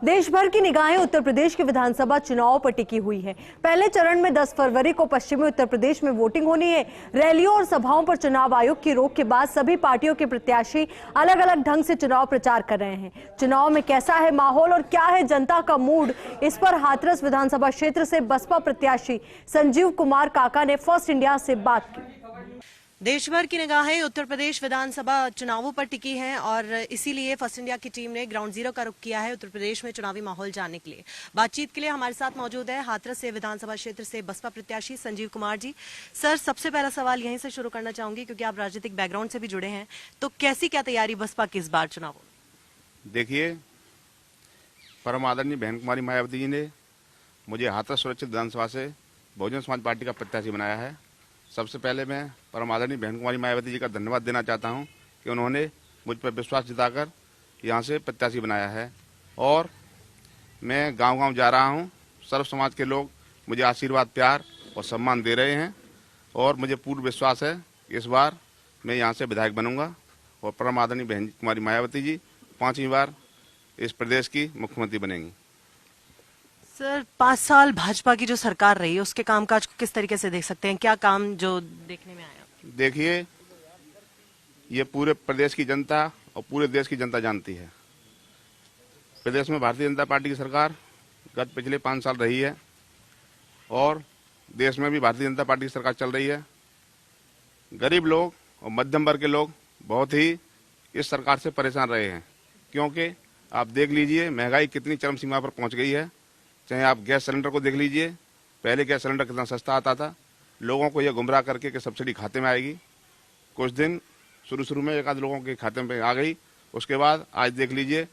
देश भर की निगाहें उत्तर प्रदेश के विधानसभा चुनाव पर टिकी हुई है। पहले चरण में 10 फरवरी को पश्चिमी उत्तर प्रदेश में वोटिंग होनी है। रैलियों और सभाओं पर चुनाव आयोग की रोक के बाद सभी पार्टियों के प्रत्याशी अलग अलग ढंग से चुनाव प्रचार कर रहे हैं। चुनाव में कैसा है माहौल और क्या है जनता का मूड, इस पर हाथरस विधानसभा क्षेत्र से बसपा प्रत्याशी संजीव कुमार काका ने फर्स्ट इंडिया से बात की। देश भर की निगाहें उत्तर प्रदेश विधानसभा चुनावों पर टिकी हैं और इसीलिए फर्स्ट इंडिया की टीम ने ग्राउंड जीरो का रुख किया है उत्तर प्रदेश में चुनावी माहौल जानने के लिए। बातचीत के लिए हमारे साथ मौजूद है हाथरस से विधानसभा क्षेत्र से बसपा प्रत्याशी संजीव कुमार जी। सर, सबसे पहला सवाल यहीं से शुरू करना चाहूंगी क्योंकि आप राजनीतिक बैकग्राउंड से भी जुड़े हैं, तो कैसी क्या तैयारी बसपा की इस बार चुनावों? देखिए, परम आदरणीय बहन कुमारी मायावती जी ने मुझे हाथरस सुरक्षित विधानसभा से बहुजन समाज पार्टी का प्रत्याशी बनाया है। सबसे पहले मैं परम आदरणीय बहन कुमारी मायावती जी का धन्यवाद देना चाहता हूं कि उन्होंने मुझ पर विश्वास जताकर यहां से प्रत्याशी बनाया है और मैं गांव-गांव जा रहा हूं। सर्व समाज के लोग मुझे आशीर्वाद, प्यार और सम्मान दे रहे हैं और मुझे पूर्ण विश्वास है कि इस बार मैं यहां से विधायक बनूंगा और परम आदरणीय बहन कुमारी मायावती जी 5वीं बार इस प्रदेश की मुख्यमंत्री बनेंगी। सर, 5 साल भाजपा की जो सरकार रही है उसके कामकाज को किस तरीके से देख सकते हैं? क्या काम जो देखने में आया? देखिए, ये पूरे प्रदेश की जनता और पूरे देश की जनता जानती है। प्रदेश में भारतीय जनता पार्टी की सरकार गत पिछले 5 साल रही है और देश में भी भारतीय जनता पार्टी की सरकार चल रही है। गरीब लोग और मध्यम वर्ग के लोग बहुत ही इस सरकार से परेशान रहे हैं, क्योंकि आप देख लीजिए महंगाई कितनी चरम सीमा पर पहुंच गई है। चाहे आप गैस सिलेंडर को देख लीजिए, पहले गैस सिलेंडर कितना सस्ता आता था, लोगों को यह गुमराह करके कि सब्सिडी खाते में आएगी। कुछ दिन शुरू में एक आध लोगों के खाते में आ गई, उसके बाद आज देख लीजिए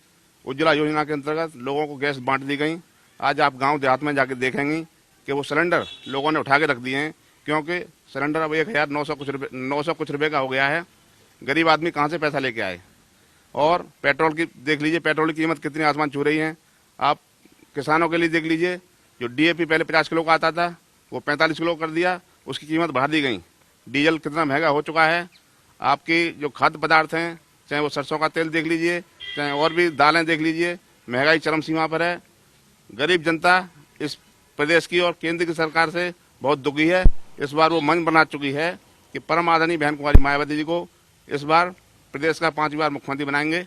उज्ज्वला योजना के अंतर्गत लोगों को गैस बांट दी गई। आज आप गांव देहात में जाके देखेंगी कि वो सिलेंडर लोगों ने उठा के रख दिए हैं, क्योंकि सिलेंडर अब 1900 कुछ रुपये का हो गया है। गरीब आदमी कहाँ से पैसा लेके आए? और पेट्रोल की देख लीजिए, पेट्रोल की कीमत कितनी आसमान छू रही है। आप किसानों के लिए देख लीजिए, जो डीएपी पहले 50 किलो का आता था वो 45 किलो कर दिया, उसकी कीमत बढ़ा दी गई। डीजल कितना महंगा हो चुका है। आपकी जो खाद्य पदार्थ हैं, चाहे वो सरसों का तेल देख लीजिए, चाहे और भी दालें देख लीजिए, महंगाई चरम सीमा पर है। गरीब जनता इस प्रदेश की और केंद्र की सरकार से बहुत दुखी है। इस बार वो मन बना चुकी है कि परम आदरणीय बहन कुमारी मायावती जी को इस बार प्रदेश का 5वीं बार मुख्यमंत्री बनाएंगे।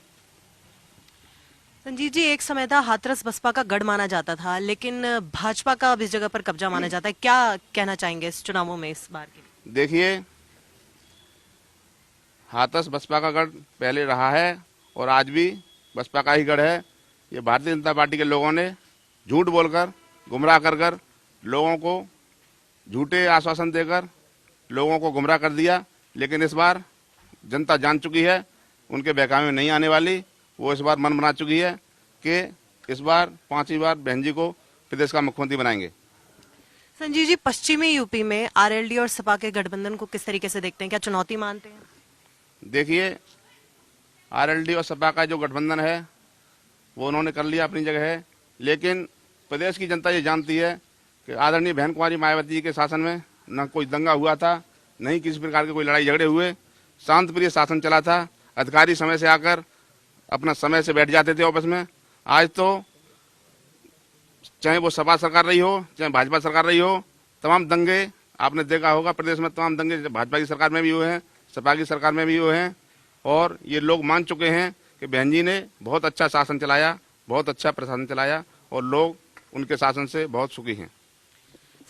संजीव जी, एक समय था हाथरस बसपा का गढ़ माना जाता था, लेकिन भाजपा का अब इस जगह पर कब्जा माना जाता है। क्या कहना चाहेंगे इस चुनावों में इस बार के? देखिए, हाथरस बसपा का गढ़ पहले रहा है और आज भी बसपा का ही गढ़ है। ये भारतीय जनता पार्टी के लोगों ने झूठ बोलकर, गुमराह कर लोगों को झूठे आश्वासन देकर लोगों को गुमराह कर दिया। लेकिन इस बार जनता जान चुकी है, उनके बहकावे में नहीं आने वाली। वो इस बार मन बना चुकी है कि इस बार 5वीं बार बहन जी को प्रदेश का मुख्यमंत्री बनाएंगे। संजीव जी, पश्चिमी यूपी में आरएलडी और सपा के गठबंधन को किस तरीके से देखते हैं? क्या चुनौती मानते हैं? देखिए, आरएलडी और सपा का जो गठबंधन है वो उन्होंने कर लिया अपनी जगह है, लेकिन प्रदेश की जनता ये जानती है कि आदरणीय बहन कुमारी मायावती जी के शासन में न कोई दंगा हुआ था, न ही किसी प्रकार के कोई लड़ाई झगड़े हुए। शांत प्रिय शासन चला था। अधिकारी समय से आकर अपना समय से बैठ जाते थे ऑफिस में। आज तो चाहे वो सपा सरकार रही हो, चाहे भाजपा सरकार रही हो, तमाम दंगे आपने देखा होगा प्रदेश में, तमाम दंगे भाजपा की सरकार में भी हुए हैं, सपा की सरकार में भी हुए हैं। और ये लोग मान चुके हैं कि बहन जी ने बहुत अच्छा शासन चलाया, बहुत अच्छा प्रशासन चलाया और लोग उनके शासन से बहुत सुखी हैं।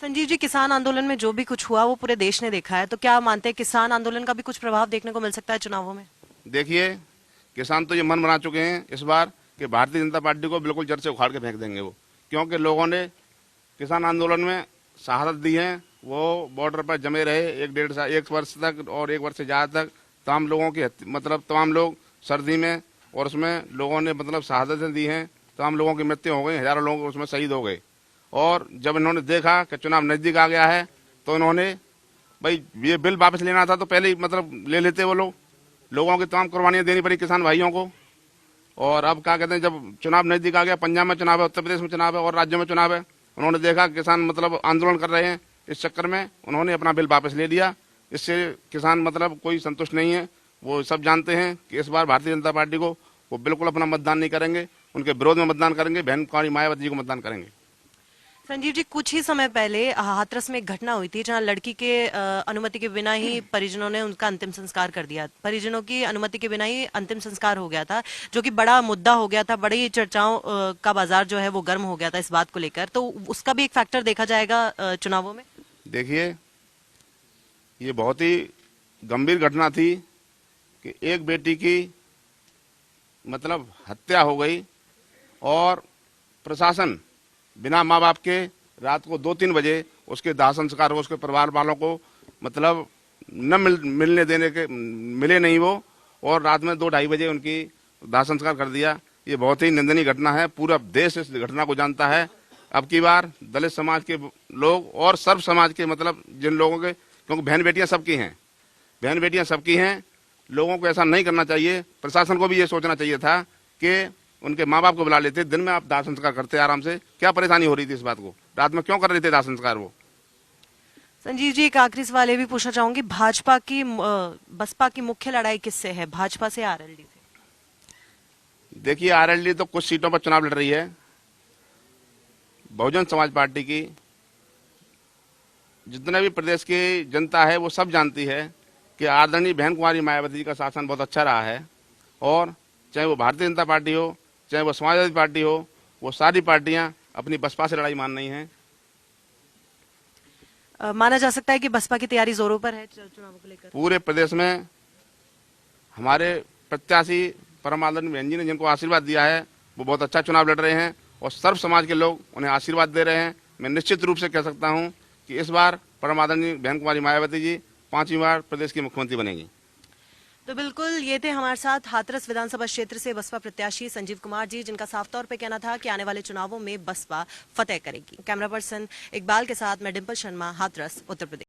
संजीव जी, किसान आंदोलन में जो भी कुछ हुआ वो पूरे देश ने देखा है, तो क्या मानते हैं किसान आंदोलन का भी कुछ प्रभाव देखने को मिल सकता है चुनावों में? देखिए, किसान तो ये मन बना चुके हैं इस बार कि भारतीय जनता पार्टी को बिल्कुल जड़ से उखाड़ के फेंक देंगे वो, क्योंकि लोगों ने किसान आंदोलन में शहादत दी है। वो बॉर्डर पर जमे रहे 1 वर्ष तक और 1 वर्ष से ज़्यादा तक तमाम लोगों की तमाम लोग सर्दी में और उसमें लोगों ने शहादतें दी हैं। तमाम लोगों की मृत्यु हो गई, हजारों लोग उसमें शहीद हो गए। और जब इन्होंने देखा कि चुनाव नज़दीक आ गया है तो इन्होंने भाई ये बिल वापस लेना था तो पहले ही ले लेते वो लोग। लोगों की तमाम कुर्बानियाँ देनी पड़ी किसान भाइयों को। और अब क्या कहते हैं, जब चुनाव नज़दीक आ गया, पंजाब में चुनाव है, उत्तर प्रदेश में चुनाव है और राज्यों में चुनाव है, उन्होंने देखा किसान आंदोलन कर रहे हैं, इस चक्कर में उन्होंने अपना बिल वापस ले लिया। इससे किसान कोई संतुष्ट नहीं है। वो सब जानते हैं कि इस बार भारतीय जनता पार्टी को वो बिल्कुल अपना मतदान नहीं करेंगे उनके विरोध में मतदान करेंगे, बहन कुमारी मायावती जी को मतदान करेंगे। संजीव जी, कुछ ही समय पहले हाथरस में एक घटना हुई थी जहां लड़की के अनुमति के बिना ही परिजनों ने उनका अंतिम संस्कार कर दिया। परिजनों की अनुमति के बिना ही अंतिम संस्कार हो गया था, जो कि बड़ा मुद्दा हो गया था। बड़ी चर्चाओं का बाजार जो है वो गर्म हो गया था इस बात को लेकर। तो उसका भी एक फैक्टर देखा जाएगा चुनावों में। देखिए, ये बहुत ही गंभीर घटना थी कि एक बेटी की मतलब हत्या हो गई और प्रशासन बिना माँ बाप के रात को 2-3 बजे उसके दाह संस्कार को उसके परिवार वालों को मतलब न मिलने देने के मिले नहीं वो, और रात में 2-2:30 बजे उनकी दाह संस्कार कर दिया। ये बहुत ही निंदनीय घटना है। पूरा देश इस घटना को जानता है। अब की बार दलित समाज के लोग और सर्व समाज के मतलब जिन लोगों के, क्योंकि बहन बेटियां सबकी हैं, बहन बेटियां सबकी हैं, लोगों को ऐसा नहीं करना चाहिए। प्रशासन को भी ये सोचना चाहिए था कि उनके माँ बाप को बुला लेते, दिन में आप दाह संस्कार करते आराम से। क्या परेशानी हो रही थी इस बात को, रात में क्यों कर रहे थे दाह संस्कार वो? संजीव जी, एक आखिरी सवाल ये भी पूछना चाहूंगी, भाजपा की बसपा की मुख्य लड़ाई किससे है, भाजपा से आरएलडी से? देखिए, आरएलडी तो कुछ सीटों पर चुनाव लड़ रही है। बहुजन समाज पार्टी की जितने भी प्रदेश की जनता है वो सब जानती है कि आदरणीय बहन कुमारी मायावती जी का शासन बहुत अच्छा रहा है, और चाहे वो भारतीय जनता पार्टी हो, चाहे वो समाजवादी पार्टी हो, वो सारी पार्टियां अपनी बसपा से लड़ाई मान रही हैं। माना जा सकता है कि बसपा की तैयारी जोरों पर है चुनावों को लेकर। पूरे प्रदेश में हमारे प्रत्याशी परम आदरणीय बहन जी ने जिनको आशीर्वाद दिया है वो बहुत अच्छा चुनाव लड़ रहे हैं, और सर्व समाज के लोग उन्हें आशीर्वाद दे रहे हैं। मैं निश्चित रूप से कह सकता हूं कि इस बार परम आदरणीय बहन कुमारी मायावती जी 5वीं बार प्रदेश की मुख्यमंत्री बनेंगी। तो बिल्कुल, ये थे हमारे साथ हाथरस विधानसभा क्षेत्र से बसपा प्रत्याशी संजीव कुमार जी, जिनका साफ तौर पे कहना था कि आने वाले चुनावों में बसपा फतेह करेगी। कैमरा पर्सन इकबाल के साथ मैं डिंपल शर्मा, हाथरस, उत्तर प्रदेश।